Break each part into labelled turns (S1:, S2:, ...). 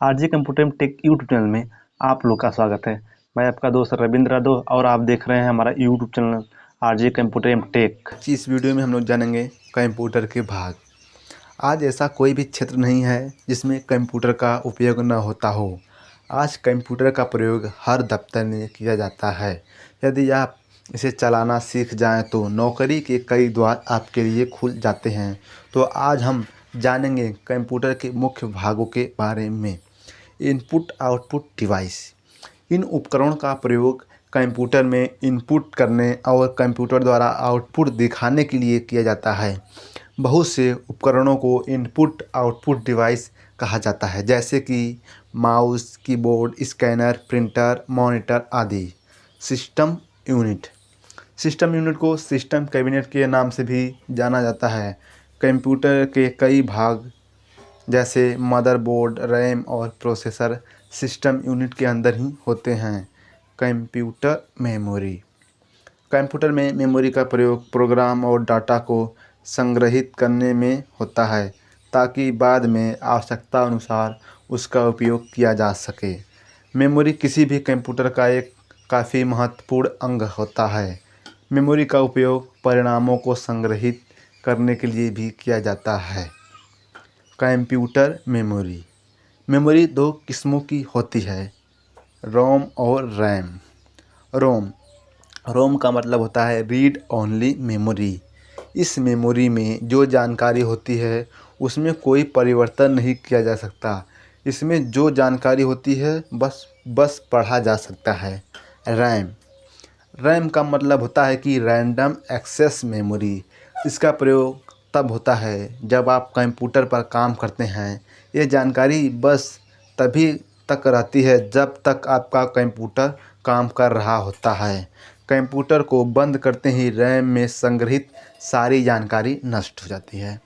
S1: RJ computer and take YouTube channel में आप लोग का स्वागत है। मैं आपका दोस्त रविंद्र यादव और आप देख रहे हैं हमारा YouTube channel RJ computer and tech.
S2: इस वीडियो में हम लोग जानेंगे कंप्यूटर के भाग। आज ऐसा कोई भी क्षेत्र नहीं है जिसमें कंप्यूटर का उपयोग न होता हो। आज कंप्यूटर का प्रयोग हर दफ्तर में किया जाता है। यदि आप इसे चलाना सीख जाएं तो नौकरी के कई द्वार आपके लिए खुल जाते हैं। तो आज हम जानेंगे कंप्यूटर के मुख्य भागों के बारे में। Input output device. इन उपकरणों का प्रयोग कंप्यूटर में इनपुट करने और कंप्यूटर द्वारा आउटपुट दिखाने के लिए किया जाता है। बहुत से उपकरणों को इनपुट आउटपुट डिवाइस कहा जाता है, जैसे कि mouse, keyboard, scanner, printer, monitor आदि। System unit. सिस्टम यूनिट को सिस्टम कैबिनेट के नाम से भी जाना जाता है। कंप्यूटर के कई भाग जैसे मदरबोर्ड, रैम और प्रोसेसर सिस्टम यूनिट के अंदर ही होते हैं। Computer memory. कंप्यूटर में मेमोरी का प्रयोग प्रोग्राम और डाटा को संग्रहित करने में होता है, ताकि बाद में आवश्यकता अनुसार उसका उपयोग किया जा सके। मेमोरी किसी भी कंप्यूटर का एक काफ़ी महत्वपूर्ण अंग होता है। मेमोरी का उपयोग परिणामों को संग्रहित करने के लिए भी किया जाता है। Computer memory. मेमोरी दो किस्मों की होती है, रोम और रैम। रोम का मतलब होता है रीड ओनली मेमोरी। इस मेमोरी में जो जानकारी होती है उसमें कोई परिवर्तन नहीं किया जा सकता। इसमें जो जानकारी होती है बस पढ़ा जा सकता है। रैम का मतलब होता है कि रैंडम एक्सेस मेमोरी। इसका प्रयोग तब होता है जब आप कंप्यूटर पर काम करते हैं। यह जानकारी बस तभी तक रहती है जब तक आपका कंप्यूटर काम कर रहा होता है। कंप्यूटर को बंद करते ही रैम में संग्रहित सारी जानकारी नष्ट हो जाती है।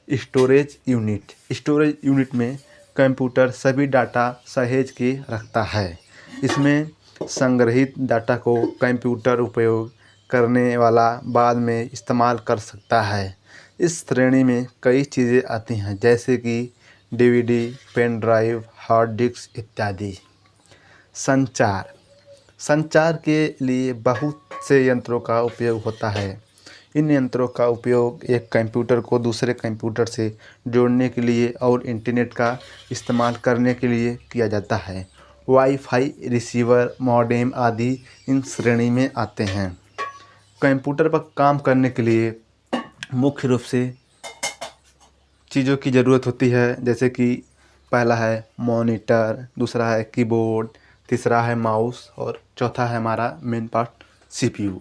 S2: Storage unit. स्टोरेज यूनिट में कंप्यूटर सभी डाटा सहेज के रखता है। इसमें संग्रहित डाटा को कंप्यूटर उपयोग करने वाला बाद में इस्तेमाल कर सकता है। इस श्रेणी में कई चीज़ें आती हैं, जैसे कि DVD, pen drive, hard disk इत्यादि। संचार के लिए बहुत से यंत्रों का उपयोग होता है। इन यंत्रों का उपयोग एक कंप्यूटर को दूसरे कंप्यूटर से जोड़ने के लिए और इंटरनेट का इस्तेमाल करने के लिए किया जाता है। वाईफाई, रिसीवर, मॉडेम आदि इन श्रेणी में आते हैं। कंप्यूटर पर काम करने के लिए मुख्य रूप से चीज़ों की ज़रूरत होती है, जैसे कि पहला है मॉनिटर, दूसरा है कीबोर्ड, तीसरा है माउस और चौथा है हमारा main part CPU.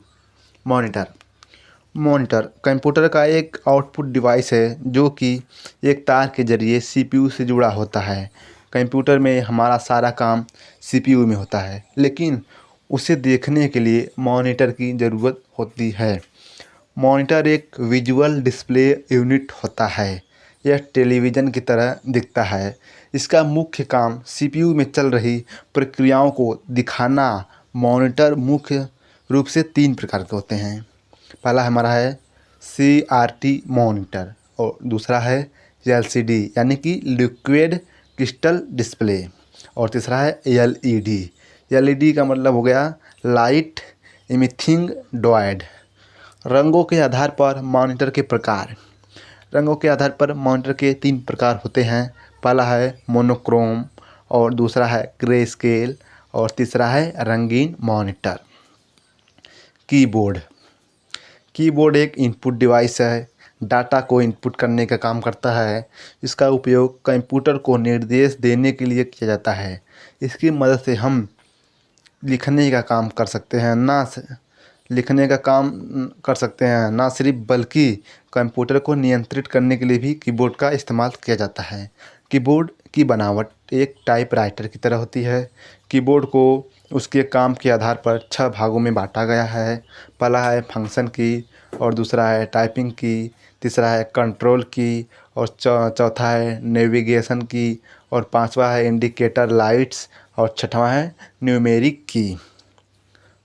S2: Monitor computer का एक आउटपुट डिवाइस है जो कि एक तार के जरिए सीपीयू से जुड़ा होता है। कंप्यूटर में हमारा सारा काम सीपीयू में होता है, लेकिन उसे देखने के लिए मॉनिटर की ज़रूरत होती है। मॉनिटर एक विजुअल डिस्प्ले यूनिट होता है। यह टेलीविज़न की तरह दिखता है। इसका मुख्य काम सीपीयू में चल रही प्रक्रियाओं को दिखाना। मॉनिटर मुख्य रूप से 3 प्रकार के होते हैं। पहला हमारा है सीआरटी मॉनिटर और दूसरा है एलसीडी यानी कि लिक्विड क्रिस्टल डिस्प्ले और तीसरा है एलईडी। एलईडी का मतलब हो गया लाइट इमिथिंग डायोड। रंगों के आधार पर मॉनिटर के प्रकार। रंगों के आधार पर मॉनिटर के 3 प्रकार होते हैं। पहला है मोनोक्रोम और दूसरा है ग्रे स्केल और तीसरा है रंगीन मॉनिटर। कीबोर्ड एक इनपुट डिवाइस है, डाटा को इनपुट करने का काम करता है। इसका उपयोग कंप्यूटर को निर्देश देने के लिए किया जाता है। इसकी मदद से हम लिखने का काम कर सकते हैं, ना सिर्फ बल्कि कंप्यूटर को नियंत्रित करने के लिए भी कीबोर्ड का इस्तेमाल किया जाता है। कीबोर्ड की बनावट एक टाइपराइटर की तरह होती है। कीबोर्ड को उसके काम के आधार पर 6 भागों में बांटा गया है। पहला है फंक्शन की और दूसरा है टाइपिंग की, तीसरा है कंट्रोल की और चौथा है नेविगेशन की और पांचवा है इंडिकेटर लाइट्स और छठवां है न्यूमेरिक की।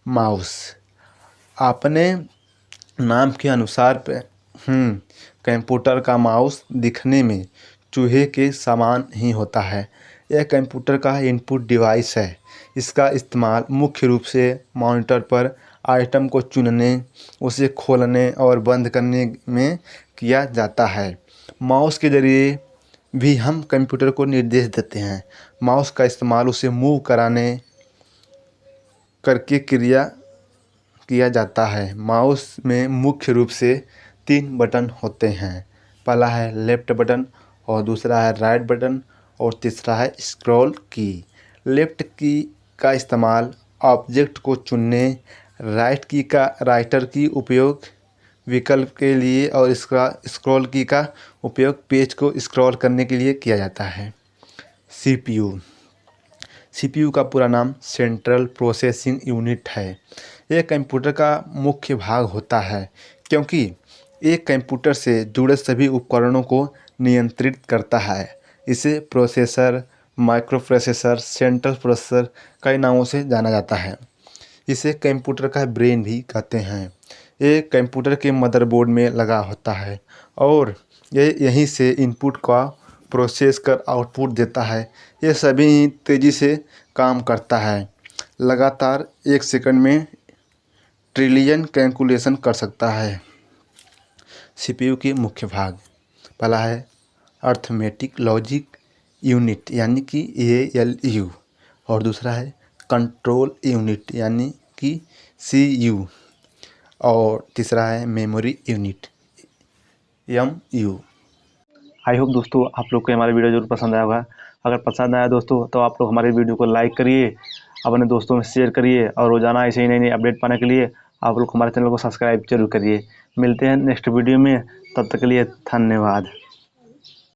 S2: माउस अपने नाम के अनुसार कंप्यूटर का माउस दिखने में चूहे के समान ही होता है, यह कंप्यूटर का इनपुट डिवाइस है। इसका इस्तेमाल मुख्य रूप से मॉनिटर पर आइटम को चुनने, उसे खोलने और बंद करने में किया जाता है। माउस के ज़रिए भी हम कंप्यूटर को निर्देश देते हैं। माउस का इस्तेमाल उसे मूव कराने करके किया जाता है। माउस में मुख्य रूप से 3 बटन होते हैं। पहला है लेफ़्ट बटन और दूसरा है राइट बटन और तीसरा है स्क्रॉल की। लेफ़्ट की का इस्तेमाल ऑब्जेक्ट को चुनने, राइट की का राइटर की उपयोग विकल्प के लिए और इसका स्क्रॉल की का उपयोग पेज को स्क्रॉल करने के लिए किया जाता है। सीपीयू का पूरा नाम सेंट्रल प्रोसेसिंग यूनिट है। यह कंप्यूटर का मुख्य भाग होता है क्योंकि एक कंप्यूटर से जुड़े सभी उपकरणों को नियंत्रित करता है। इसे processor, micro processor, central processor कई नामों से जाना जाता है। इसे कंप्यूटर का ब्रेन भी कहते हैं। ये कंप्यूटर के मदरबोर्ड में लगा होता है और ये यहीं से इनपुट का प्रोसेस कर आउटपुट देता है। ये सभी तेज़ी से काम करता है। लगातार 1 सेकंड में ट्रिलियन कैलकुलेशन कर सकता है। सीपीयू के मुख्य भाग, पहला है अर्थमेटिक लॉजिक यूनिट यानी कि ALU और दूसरा है कंट्रोल यूनिट यानी कि CU और तीसरा है memory unit MU।
S1: I hope दोस्तों आप लोग को हमारा वीडियो जरूर पसंद आया होगा। अगर पसंद आया दोस्तों तो आप लोग हमारे वीडियो को लाइक करिए, अपने दोस्तों में शेयर करिए और रोजाना ऐसे ही नई नई अपडेट पाने के लिए आप लोग हमारे चैनल को सब्सक्राइब जरूर करिए। मिलते हैं नेक्स्ट वीडियो में, तब तक के लिए धन्यवाद।